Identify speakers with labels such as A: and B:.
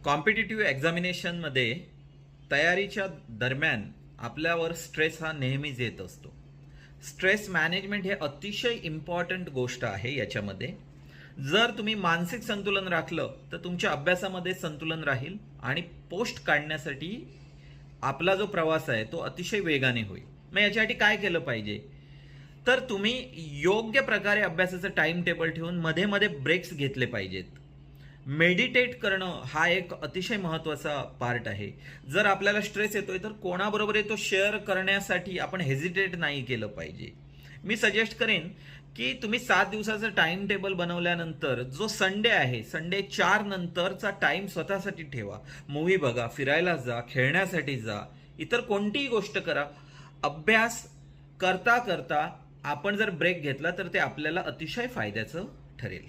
A: Competitive एक्झामिनेशनमध्ये तयारीच्या दरम्यान आपल्यावर स्ट्रेस हा नेहमीच येत असतो. स्ट्रेस मॅनेजमेंट हे अतिशय इम्पॉर्टंट गोष्ट आहे. याच्यामध्ये जर तुम्ही मानसिक संतुलन राखलं तर तुमच्या अभ्यासामध्ये संतुलन राहील आणि पोस्ट काढण्यासाठी आपला जो प्रवास आहे तो अतिशय वेगाने होईल. मग याच्यासाठी काय केलं पाहिजे, तर तुम्ही योग्य प्रकारे अभ्यासाचं टाइम टेबल ठेवून मध्ये मध्ये ब्रेक्स घेतले पाहिजेत. मेडिटेट करणं हा एक अतिशय महत्त्वाचा पार्ट आहे. जर आपल्याला स्ट्रेस येतोय तर कोणाबरोबर येतो शेअर करण्यासाठी आपण हेजिटेट नाही केलं पाहिजे. मी सजेस्ट करेन की तुम्ही 7 दिवसाचं टाइम टेबल बनवल्यानंतर जो संडे आहे, संडे 4 नंतरचा टाइम स्वतःसाठी ठेवा. मूव्ही बघा, फिरायला जा, खेळण्यासाठी जा, इतर कोणतीही गोष्ट करा. अभ्यास करता करता आपण जर ब्रेक घेतला तर ते आपल्याला अतिशय फायद्याचं ठरेल.